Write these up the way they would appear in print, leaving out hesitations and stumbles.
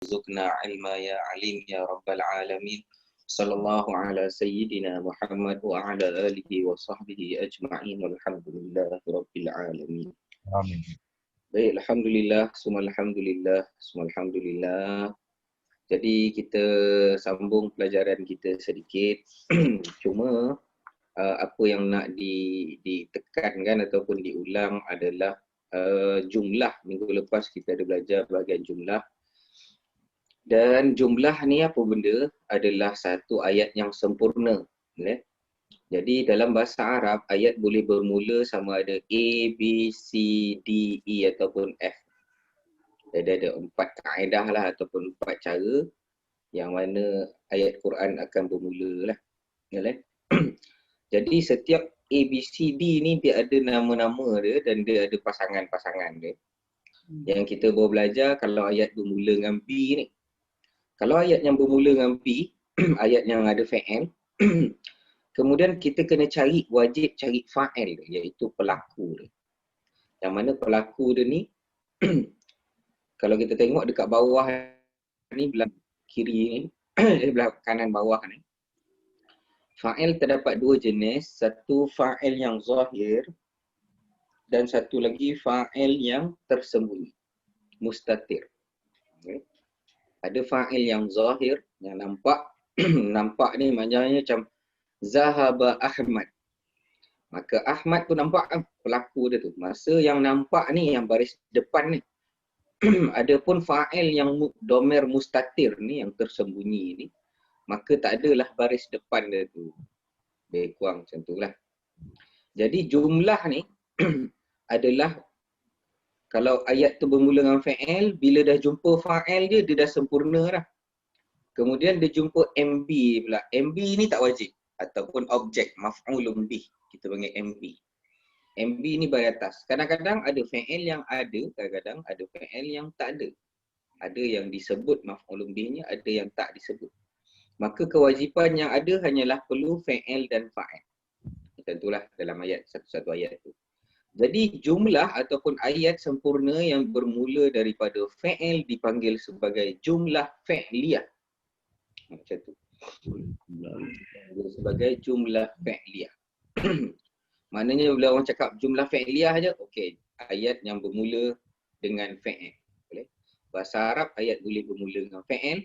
warzuqna ilma ya alim ya rabbal alamin. Sallallahu ala sayyidina Muhammad wa ala alihi wa sahbihi ajma'in walhamdulillahi rabbil alamin. Amin. Baik, alhamdulillah, semua alhamdulillah, semua alhamdulillah. Jadi kita sambung pelajaran kita sedikit. Cuma apa yang nak ditekankan ataupun diulang adalah jumlah. Minggu lepas kita ada belajar bahagian jumlah. Dan jumlah ni apa benda? Adalah satu ayat yang sempurna. Jadi dalam bahasa Arab, ayat boleh bermula sama ada A, B, C, D, E ataupun F. Jadi ada 4 kaedah lah ataupun 4 cara yang mana ayat Quran akan bermula lah. Jadi setiap A, B, C, D ni dia ada nama-nama dia dan dia ada pasangan-pasangan dia. Yang kita baru belajar kalau ayat bermula dengan B ni. Kalau ayat yang bermula dengan B, ayat yang ada fa'il, kemudian kita kena wajib cari fa'il dia, iaitu pelaku dia. Yang mana pelaku dia ni, kalau kita tengok dekat bawah ni, belah kiri ni, belah kanan bawah ni, fa'il terdapat 2 jenis, satu fa'il yang zahir dan satu lagi fa'il yang tersembunyi, mustatir. Okay. Ada fa'il yang zahir, yang nampak, nampak ni maknanya macam Zahaba Ahmad. Maka Ahmad tu nampak kan pelaku dia tu. Masa yang nampak ni, yang baris depan ni. Adapun fa'il yang domer mustatir ni, yang tersembunyi ni, maka tak adalah baris depan dia tu. Lebih kurang macam tu lah. Jadi jumlah ni adalah kalau ayat tu bermula dengan fa'il, bila dah jumpa fa'il dia dah sempurna dah. Kemudian dia jumpa MB pula. MB ni tak wajib. Ataupun objek, maf'ulun bih. Kita panggil MB. MB ni baris atas. Kadang-kadang ada fa'il yang ada, kadang-kadang ada fa'il yang tak ada. Ada yang disebut maf'ulun bihnya, ada yang tak disebut. Maka kewajipan yang ada hanyalah perlu fa'il dan fa'il. Tentulah dalam ayat, satu-satu ayat tu. Jadi jumlah ataupun ayat sempurna yang bermula daripada fa'il dipanggil sebagai jumlah fa'liyah. Macam tu. Sebagai jumlah fa'liyah. Maknanya bila orang cakap jumlah fa'liyah je, okey, ayat yang bermula dengan fa'il. Boleh? Bahasa Arab ayat boleh bermula dengan fa'il,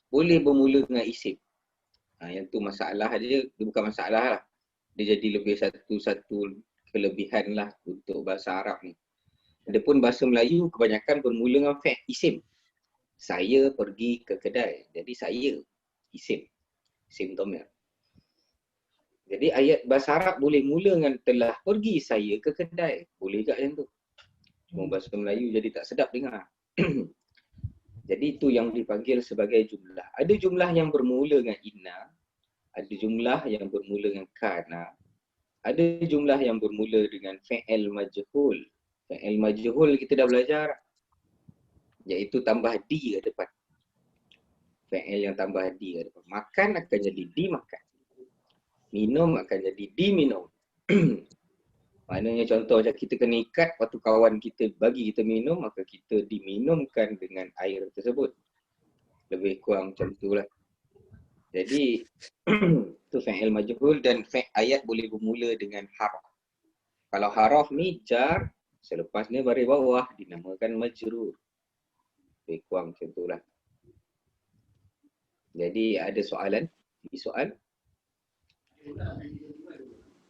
boleh bermula dengan isim. Yang tu masalah dia bukan masalah lah. Dia jadi lebih satu kelebihan lah untuk bahasa Arab ni. Adapun bahasa Melayu kebanyakan bermula dengan isim. Saya pergi ke kedai. Jadi saya, isim. Isim dhamir. Jadi ayat bahasa Arab boleh mula dengan telah pergi saya ke kedai. Boleh tak macam tu? Cuma bahasa Melayu jadi tak sedap dengar. Jadi itu yang dipanggil sebagai jumlah. Ada jumlah yang bermula dengan inna. Ada jumlah yang bermula dengan kana. Ada jumlah yang bermula dengan fa'il majhul. Fa'il majhul kita dah belajar. Iaitu tambah di ke depan. Fa'il yang tambah di ke depan. Makan akan jadi dimakan. Minum akan jadi diminum. Maknanya contoh macam kita kena ikat, lepas tu kawan kita bagi kita minum, maka kita diminumkan dengan air tersebut. Lebih kurang macam itulah. Jadi itu fa'il majhul dan ayat boleh bermula dengan harf. Kalau harf ni jar, selepas ni baris bawah dinamakan majrur. Lebih kurang macam itulah. Jadi ada soalan? Soal?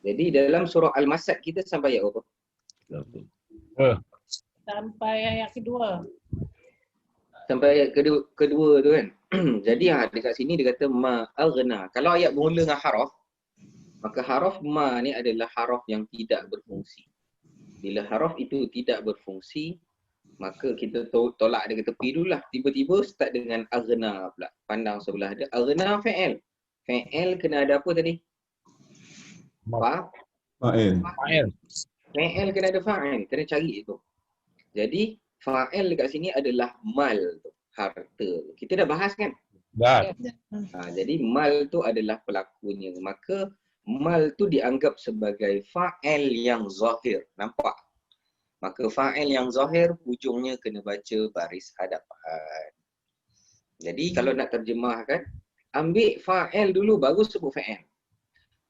Jadi dalam surah Al-Masad kita sampai ayat apa? Sampai ayat kedua. Sampai ayat kedua tu kan. Jadi dekat sini dia kata ma'aghna. Kalau ayat bermula dengan haraf, maka haraf ma ni adalah haraf yang tidak berfungsi. Bila haraf itu tidak berfungsi, maka kita tolak dia ke tepi dulu lah. Tiba-tiba start dengan aghna pula. Pandang sebelah dia. Aghna fa'il. Fa'il kena ada apa tadi? Fa'il. Fa'il kena ada fa'il. Kena cari itu. Jadi fa'il dekat sini adalah mal tu, harta. Kita dah bahas kan? Dah. Jadi mal tu adalah pelakunya. Maka mal tu dianggap sebagai fa'il yang zahir. Nampak? Maka fa'il yang zahir hujungnya kena baca baris hadapan. Jadi kalau nak terjemahkan, ambil fa'il dulu baru sebut fa'il.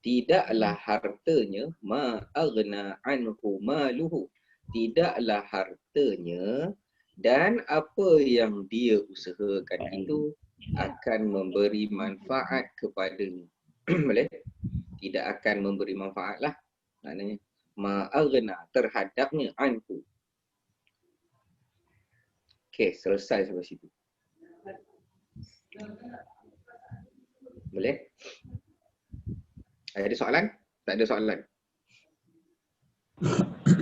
Tidaklah hartanya ma aghna anhu maluhu. Tidaklah hartanya dan apa yang dia usahakan itu akan memberi manfaat kepadanya. Boleh? Tidak akan memberi manfaat lah. Maknanya ma aghna terhadapnya anhu. Okey, selesai sampai situ. Boleh? Ada soalan? Tak ada soalan.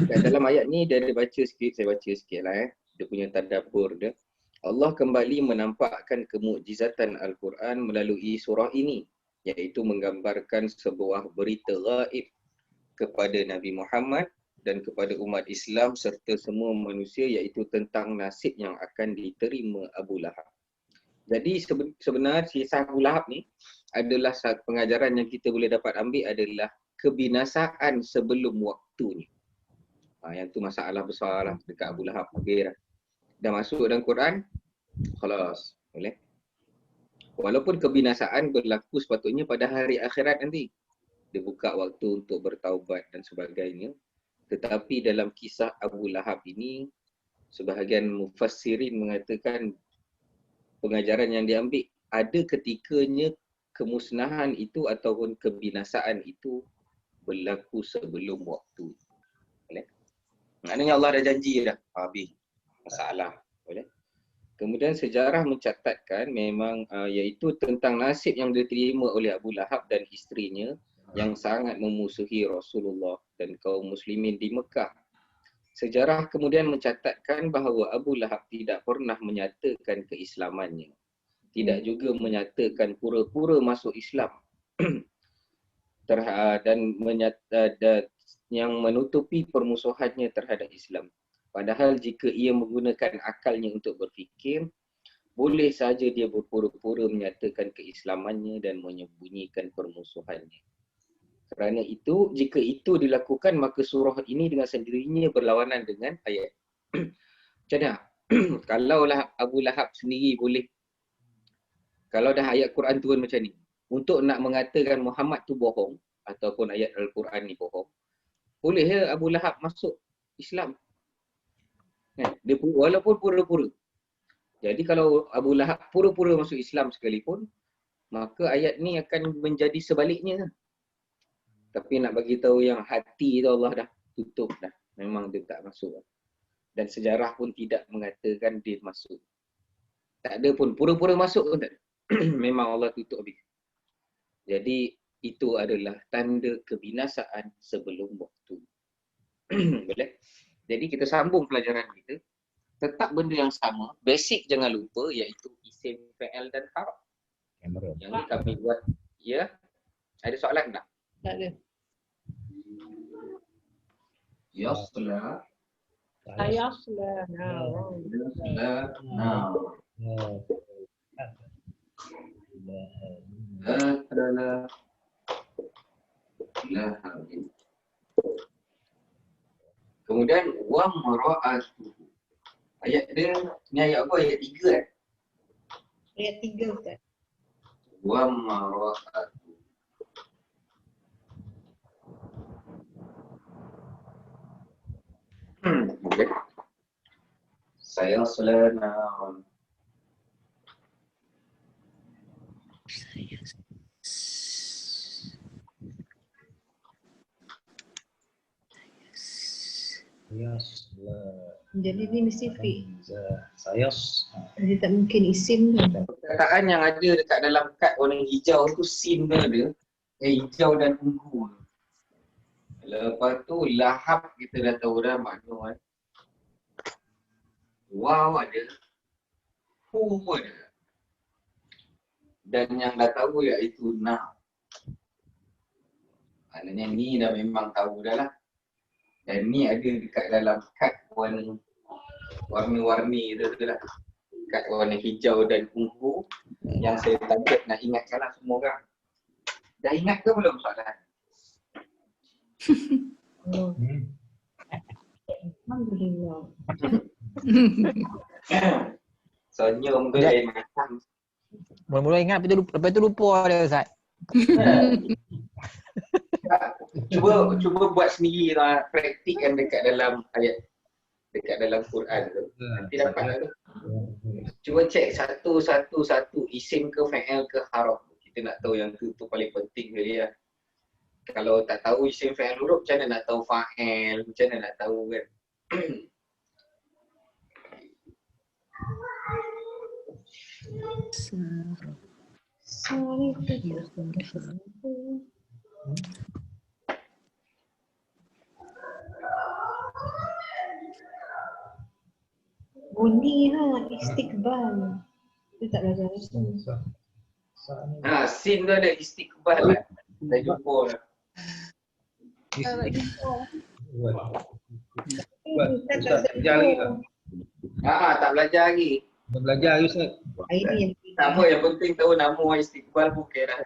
Dan dalam ayat ni dia ada baca sikit, saya baca sikit lah Dia punya tadabbur dia. Allah kembali menampakkan kemukjizatan Al-Quran melalui surah ini, iaitu menggambarkan sebuah berita gaib kepada Nabi Muhammad dan kepada umat Islam serta semua manusia, iaitu tentang nasib yang akan diterima Abu Lahab. Jadi sebenarnya kisah Abu Lahab ni adalah pengajaran yang kita boleh dapat ambil adalah kebinasaan sebelum waktunya. Yang tu masalah besar lah dekat Abu Lahab. Dah masuk dalam Quran, khalas, boleh. Walaupun kebinasaan berlaku sepatutnya pada hari akhirat nanti. Dia buka waktu untuk bertaubat dan sebagainya. Tetapi dalam kisah Abu Lahab ini, sebahagian mufassirin mengatakan pengajaran yang diambil ada ketikanya kemusnahan itu ataupun kebinasaan itu berlaku sebelum waktu. Boleh? Maknanya Allah dah janji dah. Habis masalah. Boleh? Kemudian sejarah mencatatkan memang iaitu tentang nasib yang diterima oleh Abu Lahab dan isterinya yang sangat memusuhi Rasulullah dan kaum muslimin di Mekah. Sejarah kemudian mencatatkan bahawa Abu Lahab tidak pernah menyatakan keislamannya. Tidak juga menyatakan pura-pura masuk Islam. Dan yang menutupi permusuhannya terhadap Islam. Padahal jika ia menggunakan akalnya untuk berfikir, boleh saja dia berpura-pura menyatakan keislamannya dan menyembunyikan permusuhannya. Kerana itu, jika itu dilakukan, maka surah ini dengan sendirinya berlawanan dengan ayat. Macam mana? Kalaulah Abu Lahab sendiri boleh, kalau dah ayat Quran turun macam ni, untuk nak mengatakan Muhammad tu bohong, ataupun ayat Al-Quran ni bohong, boleh ya Abu Lahab masuk Islam. Dia walaupun pura-pura. Jadi kalau Abu Lahab pura-pura masuk Islam sekalipun, maka ayat ni akan menjadi sebaliknya. Tapi nak bagi tahu yang hati tu Allah dah tutup dah. Memang dia tak masuk. Dan sejarah pun tidak mengatakan dia masuk. Tak ada pun. Pura-pura masuk pun tak ada. Memang Allah tutup habis. Jadi itu adalah tanda kebinasaan sebelum waktu. Boleh? Jadi kita sambung pelajaran kita. Tetap benda yang sama. Basic jangan lupa iaitu isim, fi'il dan harf. Yang ni kami buat. Ya? Ada soalan tak? Tak ada. Yasla. Ayaslah. Adalah kemudian wa mara'atuhu. Ayat dia ni ayat apa? Ayat 3 kan? Ayat 3 Ustaz. Wa mara'atuhu. Boleh. Saya selana Jadi ni mesti fi. Sayas. Jadi tak mungkin isim kan. perkataan yang ada dekat dalam kad warna hijau tu sin dia ada. Hijau dan ungu. Lepas tu lahap kita dah tahu dah makna kan. Wow ada. Hu ada. Dan yang dah tahu iaitu na. Maknanya ni dah memang tahu dah lah. Dan ni ada dekat dalam kad warna-warni tu lah. Kad warna hijau dan ungu yang saya target nak ingatkan lah semua orang. Dah ingat ke belum soalan? Alhamdulillah. Senyum tu Sekejap. lain macam. Mula-mula ingat lepas tu lupa dia Ustaz. Cuba buat sendiri lah, praktikkan dekat dalam ayat, dekat dalam Quran tu. Nanti dapat lah tu. Cuba cek satu isim ke fa'il ke harf. Kita nak tahu yang tu paling penting sekali lah. Kalau tak tahu isim fa'il huruf, macam mana nak tahu fa'il, macam mana nak tahu kan. Bunyi istiqbal. Itu tak belajar. Sin tu ada istiqbal lah. Dah jumpa lah. Ustaz tak belajar lagi ke? Tak belajar lagi. Dah belajar lagi Ustaz. Ini yang Tak apa, yang penting tahu nama istiqbal pun okey dah.